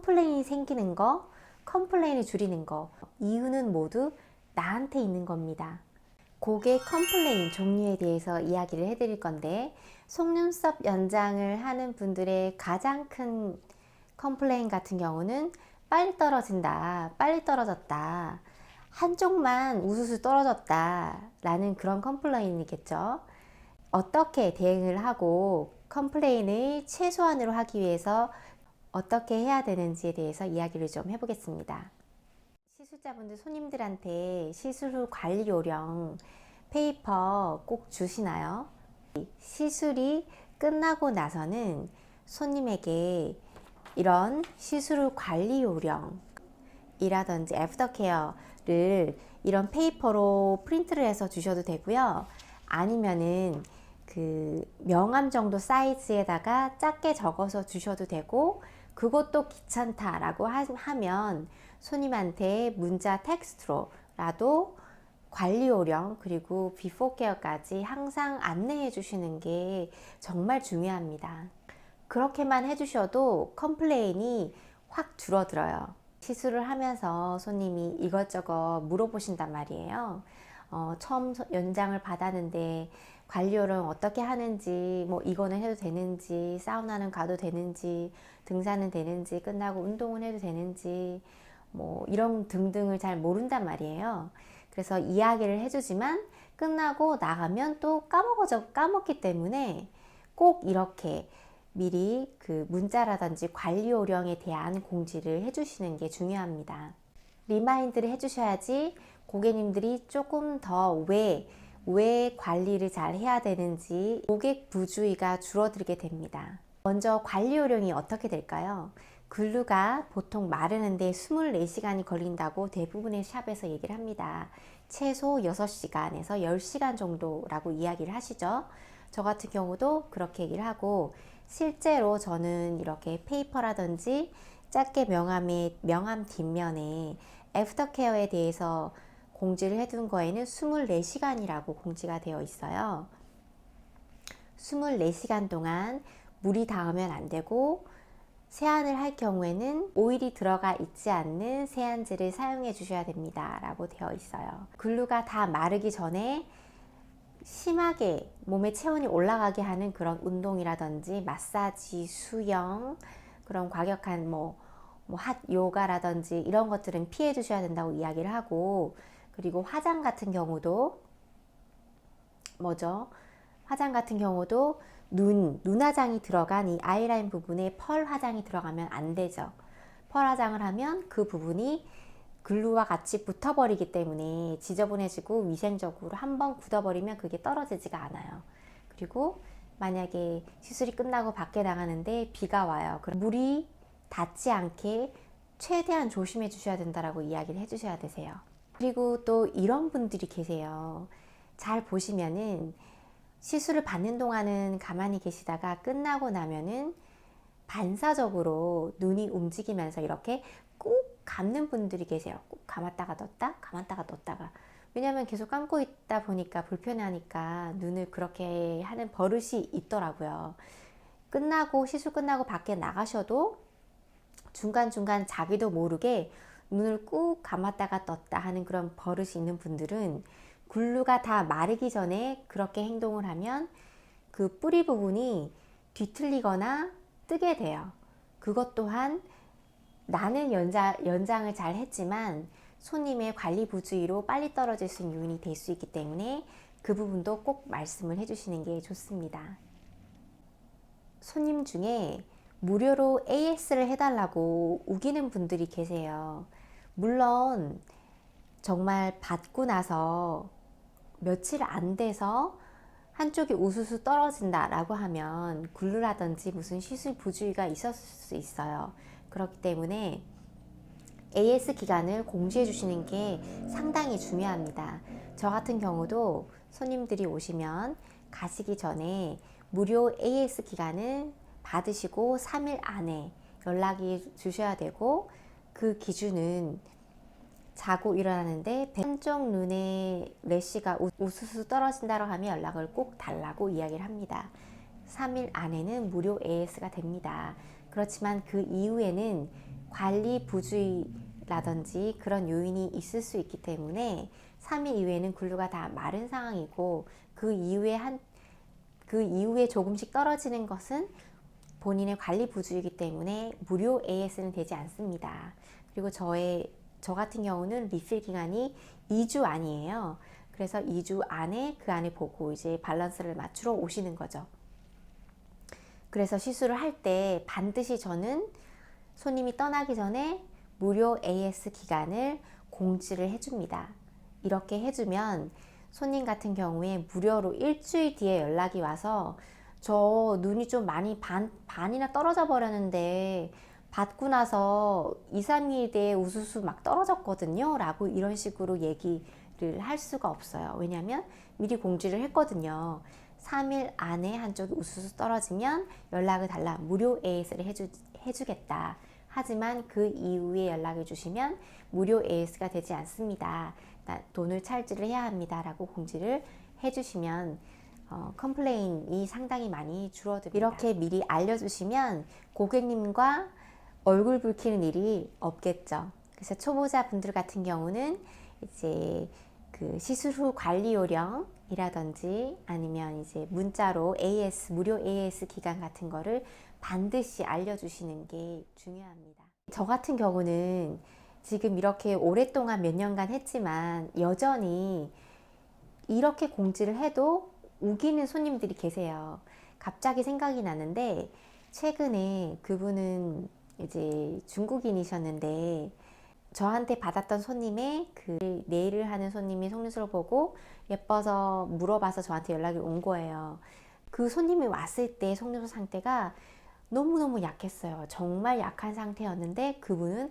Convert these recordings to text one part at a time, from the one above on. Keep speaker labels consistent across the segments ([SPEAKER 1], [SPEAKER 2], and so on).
[SPEAKER 1] 컴플레인이 생기는 거, 컴플레인을 줄이는 거, 이유는 모두 나한테 있는 겁니다. 고객 컴플레인 종류에 대해서 이야기를 해드릴 건데, 속눈썹 연장을 하는 분들의 가장 큰 컴플레인 같은 경우는 빨리 떨어진다, 빨리 떨어졌다, 한쪽만 우수수 떨어졌다 라는 그런 컴플레인이겠죠. 어떻게 대응을 하고 컴플레인을 최소한으로 하기 위해서 어떻게 해야 되는지에 대해서 이야기를 좀 해보겠습니다. 시술자분들 손님들한테 시술 후 관리 요령 페이퍼 꼭 주시나요? 시술이 끝나고 나서는 손님에게 이런 시술 후 관리 요령이라든지 애프터케어를 이런 페이퍼로 프린트를 해서 주셔도 되고요. 아니면은 그 명함 정도 사이즈에다가 작게 적어서 주셔도 되고, 그것도 귀찮다라고 하면 손님한테 문자 텍스트로라도 관리 요령 그리고 비포 케어까지 항상 안내해 주시는 게 정말 중요합니다. 그렇게만 해주셔도 컴플레인이 확 줄어들어요. 시술을 하면서 손님이 이것저것 물어보신단 말이에요. 처음 연장을 받았는데 관리요령 어떻게 하는지, 뭐 이거는 해도 되는지, 사우나는 가도 되는지, 등산은 되는지, 끝나고 운동은 해도 되는지, 뭐 이런 등등을 잘 모른단 말이에요. 그래서 이야기를 해주지만 끝나고 나가면 또 까먹기 때문에 꼭 이렇게 미리 그 문자라든지 관리 요령에 대한 공지를 해주시는 게 중요합니다. 리마인드를 해주셔야지 고객님들이 조금 더 왜 관리를 잘 해야 되는지 고객 부주의가 줄어들게 됩니다. 먼저 관리 요령이 어떻게 될까요? 글루가 보통 마르는데 24시간이 걸린다고 대부분의 샵에서 얘기를 합니다. 최소 6시간에서 10시간 정도라고 이야기를 하시죠. 저 같은 경우도 그렇게 얘기를 하고, 실제로 저는 이렇게 페이퍼라든지 짧게 명함 뒷면에 애프터케어에 대해서 공지를 해둔 거에는 24시간이라고 공지가 되어 있어요. 24시간 동안 물이 닿으면 안 되고, 세안을 할 경우에는 오일이 들어가 있지 않는 세안제를 사용해 주셔야 됩니다 라고 되어 있어요. 글루가 다 마르기 전에 심하게 몸의 체온이 올라가게 하는 그런 운동이라든지 마사지, 수영, 그런 과격한 핫 요가라든지 이런 것들은 피해 주셔야 된다고 이야기를 하고, 그리고 화장 같은 경우도 눈화장이 들어간 이 아이라인 부분에 펄 화장이 들어가면 안 되죠. 펄 화장을 하면 그 부분이 글루와 같이 붙어버리기 때문에 지저분해지고 위생적으로 한번 굳어버리면 그게 떨어지지가 않아요. 그리고 만약에 시술이 끝나고 밖에 나가는데 비가 와요. 그럼 물이 닿지 않게 최대한 조심해 주셔야 된다라고 이야기를 해 주셔야 되세요. 그리고 또 이런 분들이 계세요. 잘 보시면은 시술을 받는 동안은 가만히 계시다가 끝나고 나면은 반사적으로 눈이 움직이면서 이렇게 꾹 감는 분들이 계세요. 꾹 감았다가 넣었다, 감았다가 넣었다가. 왜냐면 계속 감고 있다 보니까 불편하니까 눈을 그렇게 하는 버릇이 있더라고요. 시술 끝나고 밖에 나가셔도 중간중간 자기도 모르게 눈을 꾹 감았다가 떴다 하는 그런 버릇이 있는 분들은 글루가 다 마르기 전에 그렇게 행동을 하면 그 뿌리 부분이 뒤틀리거나 뜨게 돼요. 그것 또한 나는 연장을 잘 했지만 손님의 관리 부주의로 빨리 떨어질 수 있는 요인이 될 수 있기 때문에 그 부분도 꼭 말씀을 해주시는 게 좋습니다. 손님 중에 무료로 AS를 해달라고 우기는 분들이 계세요. 물론 정말 받고 나서 며칠 안 돼서 한쪽이 우수수 떨어진다라고 하면 글루라든지 무슨 시술 부주의가 있었을 수 있어요. 그렇기 때문에 AS 기간을 공지해 주시는 게 상당히 중요합니다. 저 같은 경우도 손님들이 오시면 가시기 전에 무료 AS 기간을 받으시고 3일 안에 연락이 주셔야 되고, 그 기준은 자고 일어나는데 한쪽 눈에 래쉬가 우수수 떨어진다고 하면 연락을 꼭 달라고 이야기를 합니다. 3일 안에는 무료 AS가 됩니다. 그렇지만 그 이후에는 관리 부주의라든지 그런 요인이 있을 수 있기 때문에 3일 이후에는 글루가 다 마른 상황이고 그 이후에 조금씩 떨어지는 것은 본인의 관리 부주이기 때문에 무료 AS는 되지 않습니다. 그리고 저 같은 경우는 리필 기간이 2주 안이에요. 그래서 2주 안에 그 안에 보고 이제 밸런스를 맞추러 오시는 거죠. 그래서 시술을 할 때 반드시 저는 손님이 떠나기 전에 무료 AS 기간을 공지를 해줍니다. 이렇게 해주면 손님 같은 경우에 무료로 일주일 뒤에 연락이 와서 저 눈이 좀 많이 반이나 떨어져 버렸는데 받고 나서 2, 3일 뒤에 우수수 막 떨어졌거든요 라고 이런 식으로 얘기를 할 수가 없어요. 왜냐하면 미리 공지를 했거든요. 3일 안에 한쪽이 우수수 떨어지면 연락을 달라, 무료 AS를 해주겠다. 하지만 그 이후에 연락을 주시면 무료 AS가 되지 않습니다. 돈을 찰지를 해야 합니다 라고 공지를 해주시면 컴플레인이 상당히 많이 줄어듭니다. 이렇게 미리 알려주시면 고객님과 얼굴 붉히는 일이 없겠죠. 그래서 초보자 분들 같은 경우는 이제 그 시술 후 관리 요령이라든지 아니면 이제 문자로 무료 AS 기간 같은 거를 반드시 알려주시는 게 중요합니다. 저 같은 경우는 지금 이렇게 오랫동안 몇 년간 했지만 여전히 이렇게 공지를 해도 우기는 손님들이 계세요. 갑자기 생각이 나는데 최근에 그분은 이제 중국인이셨는데 저한테 받았던 손님의 그 네일을 하는 손님이 속눈썹을 보고 예뻐서 물어봐서 저한테 연락이 온 거예요. 그 손님이 왔을 때 속눈썹 상태가 너무너무 약했어요. 정말 약한 상태였는데 그분은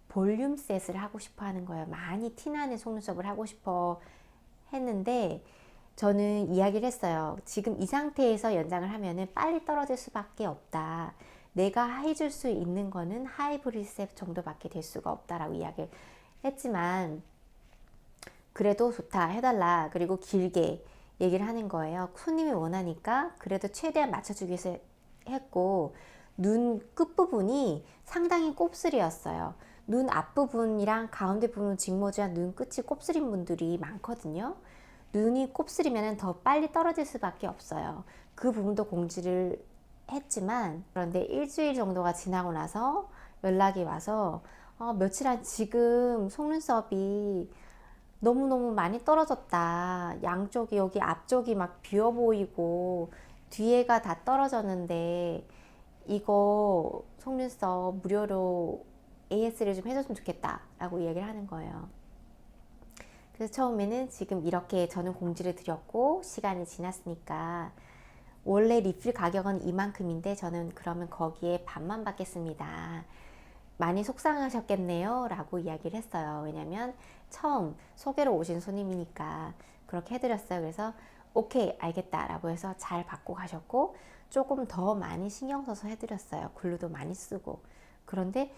[SPEAKER 1] 볼륨셋을 하고 싶어 하는 거예요. 많이 티나는 속눈썹을 하고 싶어 했는데 저는 이야기를 했어요. 지금 이 상태에서 연장을 하면은 빨리 떨어질 수밖에 없다. 내가 해줄 수 있는 거는 하이브리셋 정도밖에 될 수가 없다라고 이야기를 했지만 그래도 좋다 해달라. 그리고 길게 얘기를 하는 거예요. 손님이 원하니까 그래도 최대한 맞춰주기 위해서 했고 눈 끝부분이 상당히 곱슬이었어요. 눈 앞부분이랑 가운데 부분 직모주와 눈 끝이 곱슬인 분들이 많거든요. 눈이 곱슬이면 더 빨리 떨어질 수밖에 없어요. 그 부분도 공지를 했지만 그런데 일주일 정도가 지나고 나서 연락이 와서 며칠 안 지금 속눈썹이 너무너무 많이 떨어졌다. 양쪽이 여기 앞쪽이 막 비어 보이고 뒤에가 다 떨어졌는데 이거 속눈썹 무료로 AS를 좀 해줬으면 좋겠다 라고 이야기를 하는 거예요. 그래서 처음에는 지금 이렇게 저는 공지를 드렸고 시간이 지났으니까 원래 리필 가격은 이만큼인데 저는 그러면 거기에 반만 받겠습니다. 많이 속상하셨겠네요 라고 이야기를 했어요. 왜냐면 처음 소개로 오신 손님이니까 그렇게 해드렸어요. 그래서 오케이 알겠다 라고 해서 잘 받고 가셨고 조금 더 많이 신경 써서 해드렸어요. 글루도 많이 쓰고. 그런데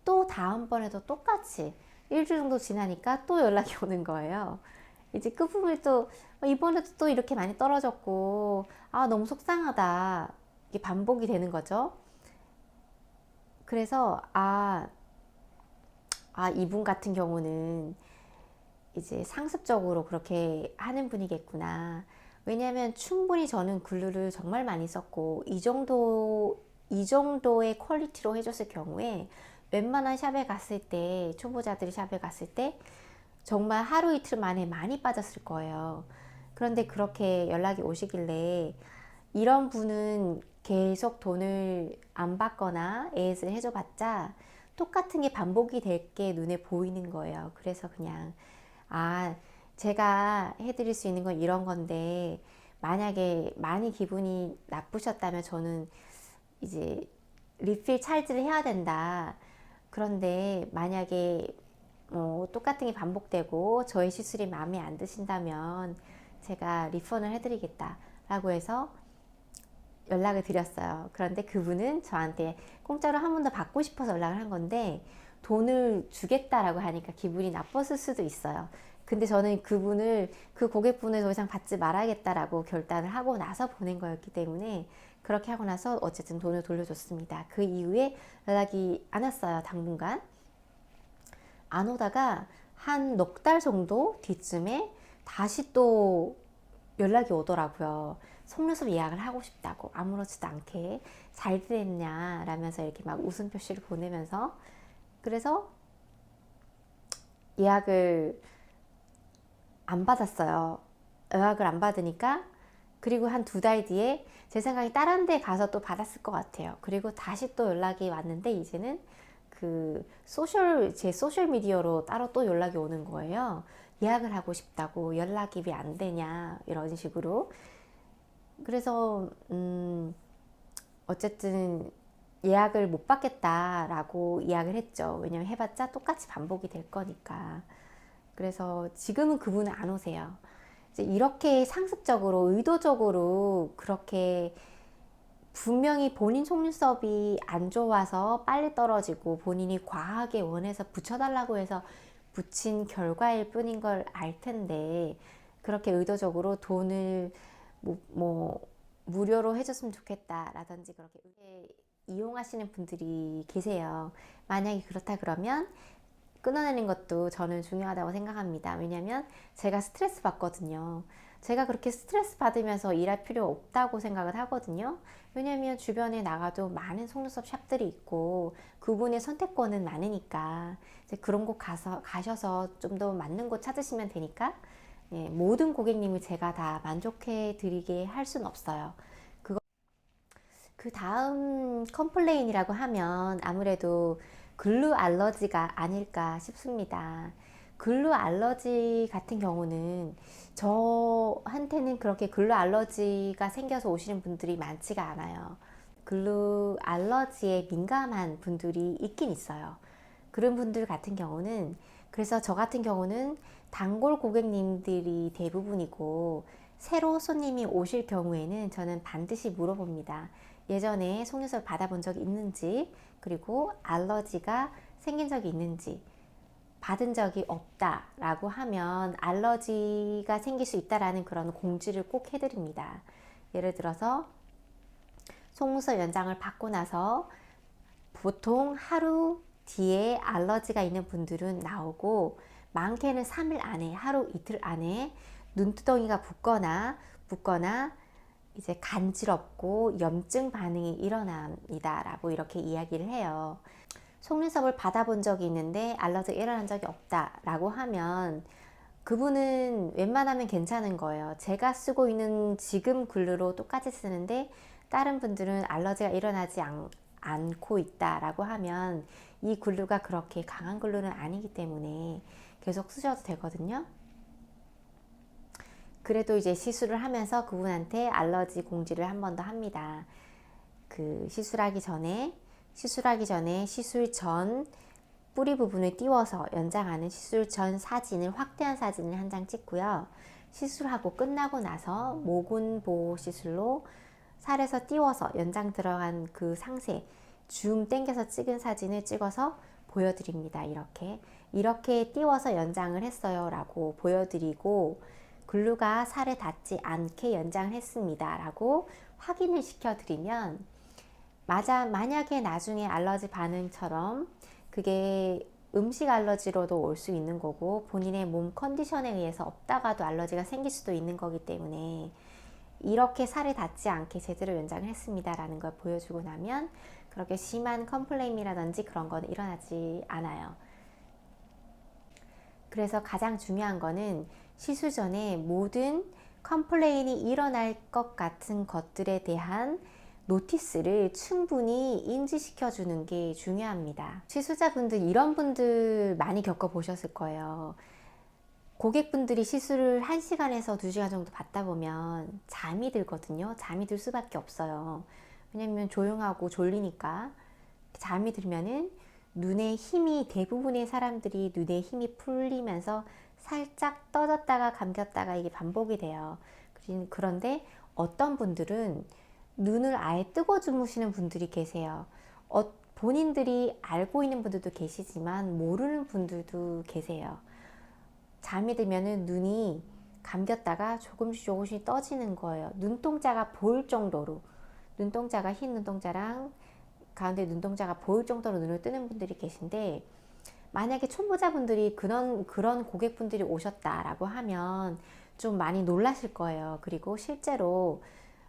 [SPEAKER 1] 또 다음번에도 똑같이 일주일 정도 지나니까 또 연락이 오는 거예요. 이제 끝부분이 또 이번에도 또 이렇게 많이 떨어졌고 너무 속상하다. 이게 반복이 되는 거죠. 그래서 이분 같은 경우는 이제 상습적으로 그렇게 하는 분이겠구나. 왜냐하면 충분히 저는 글루를 정말 많이 썼고 이 정도의 퀄리티로 해줬을 경우에 웬만한 샵에 갔을 때 초보자들이 샵에 갔을 때 정말 하루 이틀 만에 많이 빠졌을 거예요. 그런데 그렇게 연락이 오시길래 이런 분은 계속 돈을 안 받거나 AS를 해줘봤자 똑같은 게 반복이 될 게 눈에 보이는 거예요. 그래서 그냥 제가 해드릴 수 있는 건 이런 건데 만약에 많이 기분이 나쁘셨다면 저는 이제 리필 찰지를 해야 된다. 그런데 만약에 똑같은 게 반복되고 저의 시술이 마음에 안 드신다면 제가 리펀을 해드리겠다 라고 해서 연락을 드렸어요. 그런데 그분은 저한테 공짜로 한 번 더 받고 싶어서 연락을 한 건데 돈을 주겠다라고 하니까 기분이 나빴을 수도 있어요. 근데 저는 그 고객분을 더 이상 받지 말아야겠다라고 결단을 하고 나서 보낸 거였기 때문에 그렇게 하고 나서 어쨌든 돈을 돌려줬습니다. 그 이후에 연락이 안 왔어요. 당분간 안 오다가 한 넉 달 정도 뒤쯤에 다시 또 연락이 오더라고요. 속눈썹 예약을 하고 싶다고, 아무렇지도 않게 잘 지냈냐 라면서 이렇게 막 웃음 표시를 보내면서. 그래서 예약을 안 받았어요. 예약을 안 받으니까, 그리고 한 두 달 뒤에 제 생각에 다른 데 가서 또 받았을 것 같아요. 그리고 다시 또 연락이 왔는데, 이제는 제 소셜 미디어로 따로 또 연락이 오는 거예요. 예약을 하고 싶다고, 연락이 왜 안 되냐 이런 식으로. 그래서 어쨌든 예약을 못 받겠다라고 이야기를 했죠. 왜냐면 해봤자 똑같이 반복이 될 거니까. 그래서 지금은 그분은 안 오세요. 이제 이렇게 상습적으로, 의도적으로 그렇게 분명히 본인 속눈썹이 안 좋아서 빨리 떨어지고 본인이 과하게 원해서 붙여달라고 해서 붙인 결과일 뿐인 걸 알 텐데, 그렇게 의도적으로 돈을 무료로 해줬으면 좋겠다라든지 그렇게 이용하시는 분들이 계세요. 만약에 그렇다 그러면 끊어내는 것도 저는 중요하다고 생각합니다. 왜냐면 제가 스트레스 받거든요. 제가 그렇게 스트레스 받으면서 일할 필요 없다고 생각을 하거든요. 왜냐면 주변에 나가도 많은 속눈썹 샵들이 있고 그분의 선택권은 많으니까, 이제 그런 곳 가셔서 좀 더 맞는 곳 찾으시면 되니까. 예, 모든 고객님을 제가 다 만족해 드리게 할 수는 없어요. 그 다음 컴플레인이라고 하면 아무래도 글루 알러지가 아닐까 싶습니다. 글루 알러지 같은 경우는 저한테는 그렇게 글루 알러지가 생겨서 오시는 분들이 많지가 않아요. 글루 알러지에 민감한 분들이 있긴 있어요. 그런 분들 같은 경우는, 그래서 저 같은 경우는 단골 고객님들이 대부분이고, 새로 손님이 오실 경우에는 저는 반드시 물어봅니다. 예전에 속눈썹 받아본 적이 있는지, 그리고 알러지가 생긴 적이 있는지. 받은 적이 없다라고 하면 알러지가 생길 수 있다라는 그런 공지를 꼭 해드립니다. 예를 들어서 속눈썹 연장을 받고 나서 보통 하루 뒤에 알러지가 있는 분들은 나오고, 많게는 3일 안에, 하루 이틀 안에 눈두덩이가 붓거나 이제 간지럽고 염증 반응이 일어납니다 라고 이렇게 이야기를 해요. 속눈썹을 받아본 적이 있는데 알러지가 일어난 적이 없다 라고 하면 그분은 웬만하면 괜찮은 거예요. 제가 쓰고 있는 지금 글루로 똑같이 쓰는데 다른 분들은 알러지가 일어나지 않고 있다 라고 하면 이 글루가 그렇게 강한 글루는 아니기 때문에 계속 쓰셔도 되거든요. 그래도 이제 시술을 하면서 그분한테 알러지 공지를 한 번 더 합니다. 시술하기 전에 시술 전 뿌리 부분을 띄워서 연장하는 시술 전 사진을, 확대한 사진을 한 장 찍고요. 시술하고 끝나고 나서 모근 보호 시술로 살에서 띄워서 연장 들어간 그 상세, 줌 땡겨서 찍은 사진을 찍어서 보여드립니다. 이렇게 띄워서 연장을 했어요 라고 보여드리고, 글루가 살에 닿지 않게 연장을 했습니다 라고 확인을 시켜드리면, 만약에 나중에 알러지 반응처럼 그게 음식 알러지로도 올 수 있는 거고, 본인의 몸 컨디션에 의해서 없다가도 알러지가 생길 수도 있는 거기 때문에, 이렇게 살에 닿지 않게 제대로 연장을 했습니다 라는 걸 보여주고 나면 그렇게 심한 컴플레인이라든지 그런 건 일어나지 않아요. 그래서 가장 중요한 거는 시술 전에 모든 컴플레인이 일어날 것 같은 것들에 대한 노티스를 충분히 인지시켜 주는 게 중요합니다. 시술자분들, 이런 분들 많이 겪어보셨을 거예요. 고객분들이 시술을 1시간에서 2시간 정도 받다 보면 잠이 들거든요. 잠이 들 수밖에 없어요. 왜냐면 조용하고 졸리니까. 잠이 들면은 대부분의 사람들이 눈에 힘이 풀리면서 살짝 떠졌다가 감겼다가 이게 반복이 돼요. 그런데 어떤 분들은 눈을 아예 뜨고 주무시는 분들이 계세요. 본인들이 알고 있는 분들도 계시지만 모르는 분들도 계세요. 잠이 들면은 눈이 감겼다가 조금씩 떠지는 거예요. 눈동자가 보일 정도로 눈동자가 흰 눈동자랑 가운데 눈동자가 보일 정도로 눈을 뜨는 분들이 계신데, 만약에 초보자분들이 그런 고객분들이 오셨다라고 하면 좀 많이 놀라실 거예요. 그리고 실제로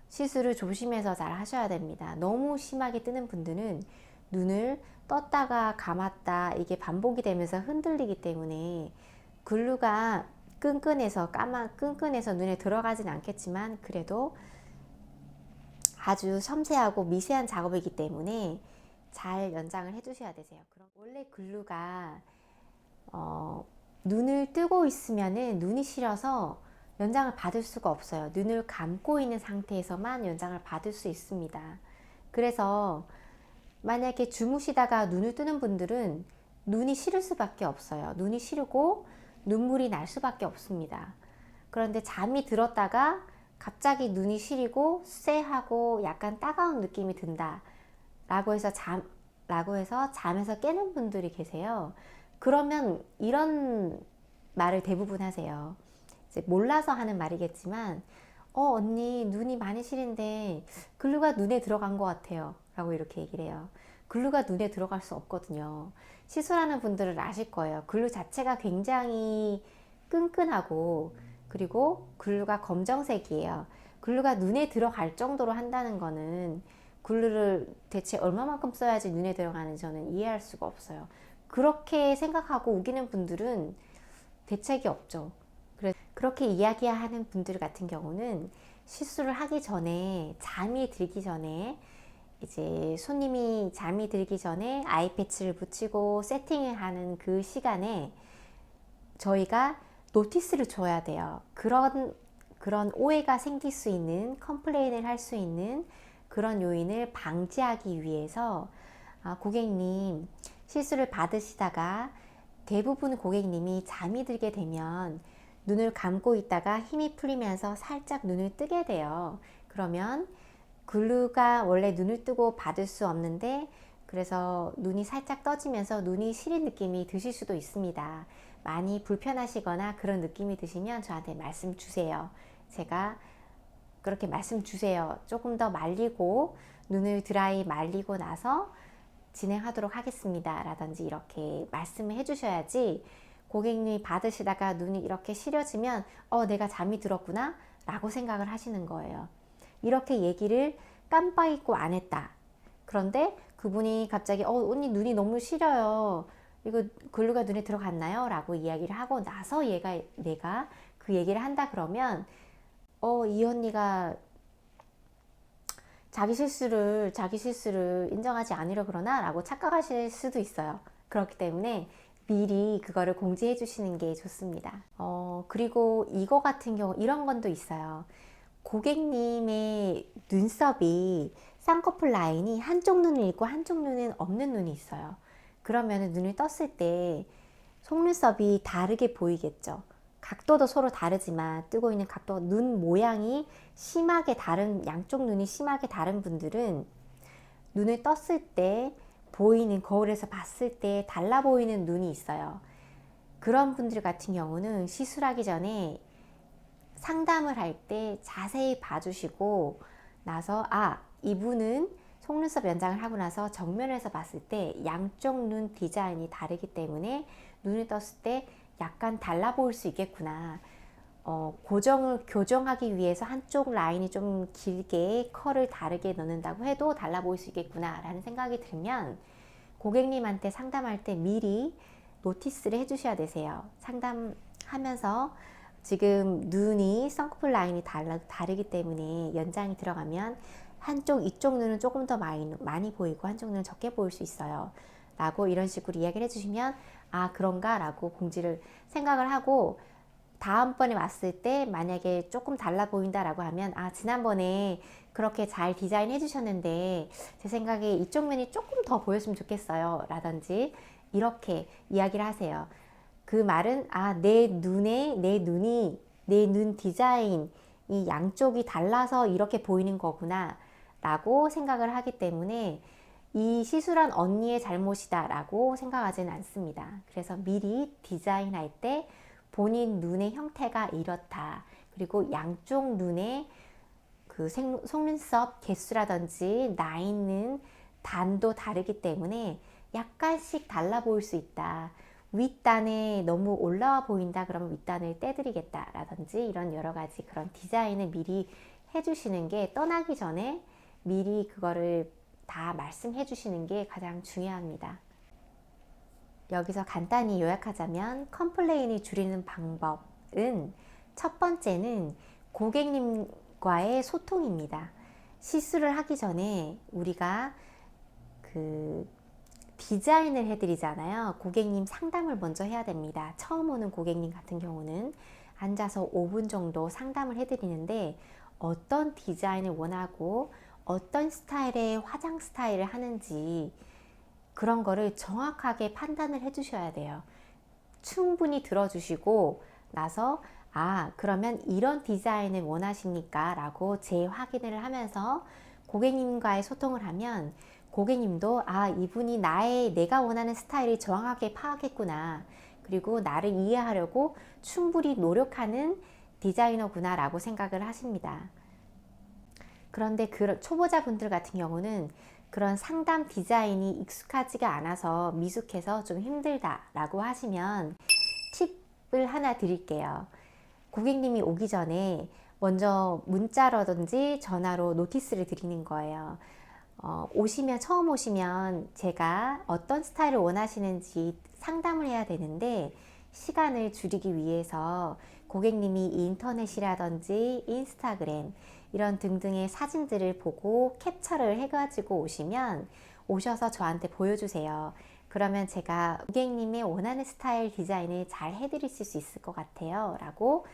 [SPEAKER 1] 시술을 조심해서 잘 하셔야 됩니다. 너무 심하게 뜨는 분들은 눈을 떴다가 감았다 이게 반복이 되면서 흔들리기 때문에 글루가 끈끈해서 눈에 들어가진 않겠지만 그래도 아주 섬세하고 미세한 작업이기 때문에 잘 연장을 해주셔야 되세요. 그럼 원래 글루가 눈을 뜨고 있으면은 눈이 시려서 연장을 받을 수가 없어요. 눈을 감고 있는 상태에서만 연장을 받을 수 있습니다. 그래서 만약에 주무시다가 눈을 뜨는 분들은 눈이 시릴 수밖에 없어요. 눈이 시리고 눈물이 날 수밖에 없습니다. 그런데 잠이 들었다가 갑자기 눈이 시리고 쎄하고 약간 따가운 느낌이 든다 라고 해서 잠에서 깨는 분들이 계세요. 그러면 이런 말을 대부분 하세요. 이제 몰라서 하는 말이겠지만, 언니 눈이 많이 시린데 글루가 눈에 들어간 것 같아요 라고 이렇게 얘기를 해요. 글루가 눈에 들어갈 수 없거든요. 시술하는 분들은 아실 거예요. 글루 자체가 굉장히 끈끈하고, 그리고 글루가 검정색이에요. 글루가 눈에 들어갈 정도로 한다는 거는 글루를 대체 얼마만큼 써야지 눈에 들어가는지 저는 이해할 수가 없어요. 그렇게 생각하고 우기는 분들은 대책이 없죠. 그렇게 이야기하는 분들 같은 경우는 시술을 하기 전에, 잠이 들기 전에, 이제 손님이 잠이 들기 전에 아이패치를 붙이고 세팅을 하는 그 시간에 저희가 노티스를 줘야 돼요. 그런 오해가 생길 수 있는, 컴플레인을 할 수 있는 그런 요인을 방지하기 위해서, 고객님 시술을 받으시다가 대부분 고객님이 잠이 들게 되면 눈을 감고 있다가 힘이 풀리면서 살짝 눈을 뜨게 돼요. 그러면 글루가 원래 눈을 뜨고 받을 수 없는데, 그래서 눈이 살짝 떠지면서 눈이 시린 느낌이 드실 수도 있습니다. 많이 불편하시거나 그런 느낌이 드시면 저한테 말씀 주세요. 제가 그렇게 말씀 주세요. 조금 더 말리고, 눈을 드라이 말리고 나서 진행하도록 하겠습니다 라든지 이렇게 말씀을 해 주셔야지, 고객님이 받으시다가 눈이 이렇게 시려지면 내가 잠이 들었구나 라고 생각을 하시는 거예요. 이렇게 얘기를 깜빡 잊고 안 했다. 그런데 그분이 갑자기 언니 눈이 너무 시려요. 이거 글루가 눈에 들어갔나요? 라고 이야기를 하고 나서 내가 그 얘기를 한다 그러면 이 언니가 자기 실수를 인정하지 않으려 그러나 라고 착각하실 수도 있어요. 그렇기 때문에 미리 그거를 공지해 주시는 게 좋습니다. 그리고 이거 같은 경우 이런 건도 있어요. 고객님의 눈썹이 쌍꺼풀 라인이 한쪽 눈은 있고 한쪽 눈은 없는 눈이 있어요. 그러면 눈을 떴을 때 속눈썹이 다르게 보이겠죠. 각도도 서로 다르지만 뜨고 있는 각도, 눈 모양이 심하게 다른, 양쪽 눈이 심하게 다른 분들은 눈을 떴을 때 보이는, 거울에서 봤을 때 달라 보이는 눈이 있어요. 그런 분들 같은 경우는 시술하기 전에 상담을 할 때 자세히 봐주시고 나서 이분은 속눈썹 연장을 하고 나서 정면에서 봤을 때 양쪽 눈 디자인이 다르기 때문에 눈을 떴을 때 약간 달라 보일 수 있겠구나. 교정하기 위해서 한쪽 라인이 좀 길게 컬을 다르게 넣는다고 해도 달라 보일 수 있겠구나 라는 생각이 들면 고객님한테 상담할 때 미리 노티스를 해주셔야 되세요. 상담하면서 지금 눈이 쌍꺼풀 라인이 다르기 때문에 연장이 들어가면 이쪽 눈은 조금 더 많이 보이고 한쪽 눈은 적게 보일 수 있어요 라고 이런 식으로 이야기를 해주시면 그런가 라고 생각을 하고, 다음번에 왔을 때 만약에 조금 달라 보인다 라고 하면 지난번에 그렇게 잘 디자인 해주셨는데 제 생각에 이쪽 눈이 조금 더 보였으면 좋겠어요 라든지 이렇게 이야기를 하세요. 그 말은 내 눈 디자인 이 양쪽이 달라서 이렇게 보이는 거구나 라고 생각을 하기 때문에 이 시술한 언니의 잘못이다 라고 생각하지는 않습니다. 그래서 미리 디자인할 때 본인 눈의 형태가 이렇다, 그리고 양쪽 눈의 그 속눈썹 개수라든지 나 있는 단도 다르기 때문에 약간씩 달라 보일 수 있다. 윗단에 너무 올라와 보인다 그러면 윗단을 떼드리겠다 라든지 이런 여러 가지 그런 디자인을 미리 해주시는 게, 떠나기 전에 미리 그거를 다 말씀해 주시는 게 가장 중요합니다. 여기서 간단히 요약하자면 컴플레인을 줄이는 방법은, 첫 번째는 고객님과의 소통입니다. 시술을 하기 전에 우리가 그 디자인을 해드리잖아요. 고객님 상담을 먼저 해야 됩니다. 처음 오는 고객님 같은 경우는 앉아서 5분 정도 상담을 해드리는데, 어떤 디자인을 원하고 어떤 스타일의 화장 스타일을 하는지 그런 거를 정확하게 판단을 해 주셔야 돼요. 충분히 들어주시고 나서 그러면 이런 디자인을 원하십니까? 라고 재확인을 하면서 고객님과의 소통을 하면, 고객님도 이분이 내가 원하는 스타일을 정확하게 파악했구나, 그리고 나를 이해하려고 충분히 노력하는 디자이너구나 라고 생각을 하십니다. 그런데 초보자분들 같은 경우는 그런 상담 디자인이 익숙하지가 않아서 미숙해서 좀 힘들다 라고 하시면 팁을 하나 드릴게요. 고객님이 오기 전에 먼저 문자라든지 전화로 노티스를 드리는 거예요. 처음 오시면 제가 어떤 스타일을 원하시는지 상담을 해야 되는데, 시간을 줄이기 위해서 고객님이 인터넷이라든지 인스타그램 이런 등등의 사진들을 보고 캡처를 해가지고 오셔서 저한테 보여주세요. 그러면 제가 고객님의 원하는 스타일 디자인을 잘 해드릴 수 있을 것 같아요 라고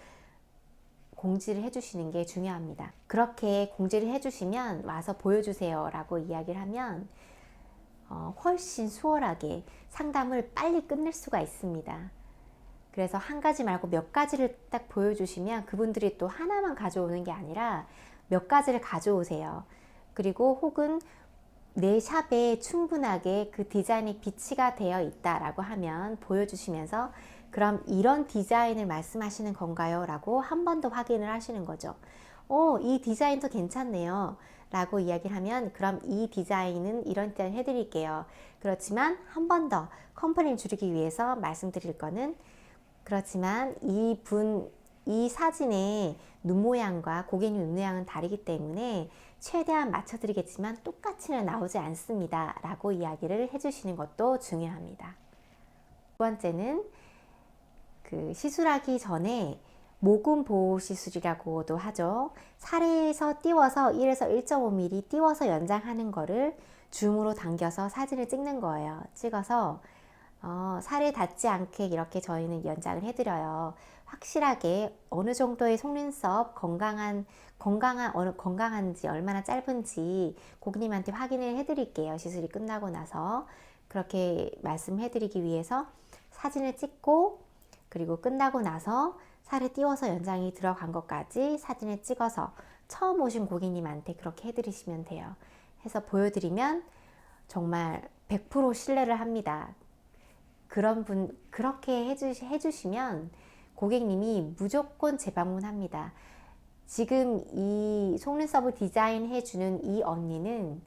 [SPEAKER 1] 공지를 해주시는 게 중요합니다. 그렇게 공지를 해주시면 와서 보여주세요 라고 이야기를 하면 훨씬 수월하게 상담을 빨리 끝낼 수가 있습니다. 그래서 한 가지 말고 몇 가지를 딱 보여주시면 그분들이 또 하나만 가져오는 게 아니라 몇 가지를 가져오세요. 그리고 혹은 내 샵에 충분하게 그 디자인이 비치가 되어 있다라고 하면 보여주시면서, 그럼 이런 디자인을 말씀하시는 건가요? 라고 한 번 더 확인을 하시는 거죠. 이 디자인도 괜찮네요 라고 이야기를 하면, 그럼 이 디자인은 이런 디자인 해드릴게요. 그렇지만 한 번 더 컴플레인 줄이기 위해서 말씀드릴 거는, 그렇지만 이 사진의 눈 모양과 고객님 눈 모양은 다르기 때문에 최대한 맞춰드리겠지만 똑같이는 나오지 않습니다 라고 이야기를 해주시는 것도 중요합니다. 두 번째는 시술하기 전에 모근 보호 시술이라고도 하죠. 살에서 띄워서 1에서 1.5mm 띄워서 연장하는 거를 줌으로 당겨서 사진을 찍는 거예요. 찍어서 살에 닿지 않게 이렇게 저희는 연장을 해드려요. 확실하게 어느 정도의 속눈썹 건강한지 얼마나 짧은지 고객님한테 확인을 해드릴게요. 시술이 끝나고 나서. 그렇게 말씀해드리기 위해서 사진을 찍고, 그리고 끝나고 나서 살에 띄워서 연장이 들어간 것까지 사진을 찍어서 처음 오신 고객님한테 그렇게 해드리시면 돼요. 해서 보여드리면 정말 100% 신뢰를 합니다. 그렇게 해주시면 고객님이 무조건 재방문합니다. 지금 이 속눈썹을 디자인해주는 이 언니는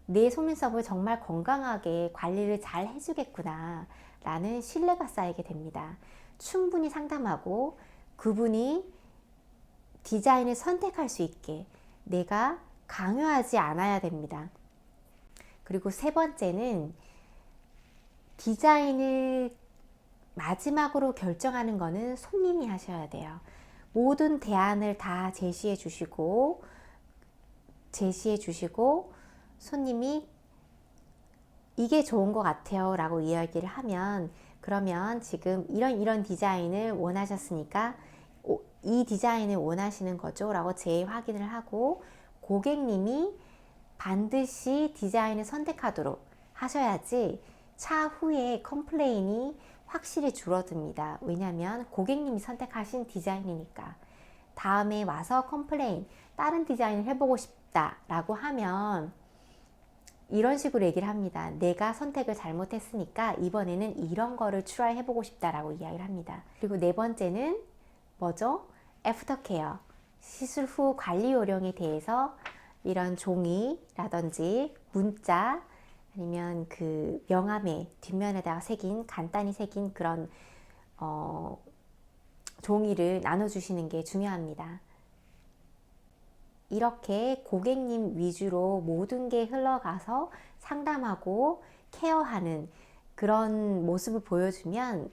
[SPEAKER 1] 내 속눈썹을 정말 건강하게 관리를 잘 해주겠구나 라는 신뢰가 쌓이게 됩니다. 충분히 상담하고 그분이 디자인을 선택할 수 있게 내가 강요하지 않아야 됩니다. 그리고 세 번째는, 디자인을 마지막으로 결정하는 거는 손님이 하셔야 돼요. 모든 대안을 다 제시해 주시고 손님이 이게 좋은 것 같아요 라고 이야기를 하면, 그러면 지금 이런 디자인을 원하셨으니까 이 디자인을 원하시는 거죠 라고 재확인을 하고, 고객님이 반드시 디자인을 선택하도록 하셔야지 차후에 컴플레인이 확실히 줄어듭니다. 왜냐하면 고객님이 선택하신 디자인이니까. 다음에 와서 컴플레인, 다른 디자인을 해보고 싶다 라고 하면 이런 식으로 얘기를 합니다. 내가 선택을 잘못했으니까 이번에는 이런 거를 트라이 해보고 싶다 라고 이야기를 합니다. 그리고 네 번째는 뭐죠? 애프터 케어. 시술 후 관리 요령에 대해서 이런 종이라든지 문자 아니면 그 명함에 뒷면에다가 새긴 간단히 새긴 그런 종이를 나눠주시는 게 중요합니다. 이렇게 고객님 위주로 모든 게 흘러가서 상담하고 케어하는 그런 모습을 보여주면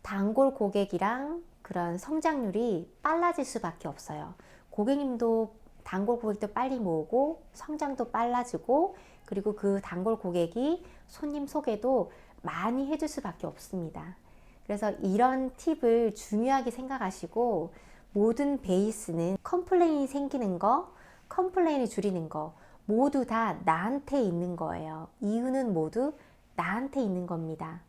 [SPEAKER 1] 단골 고객이랑 그런 성장률이 빨라질 수밖에 없어요. 고객님도 단골 고객도 빨리 모으고 성장도 빨라지고 그리고 그 단골 고객이 손님 소개도 많이 해줄 수밖에 없습니다. 그래서 이런 팁을 중요하게 생각하시고 모든 베이스는 컴플레인이 생기는 거, 컴플레인을 줄이는 거 모두 다 나한테 있는 거예요. 이유는 모두 나한테 있는 겁니다.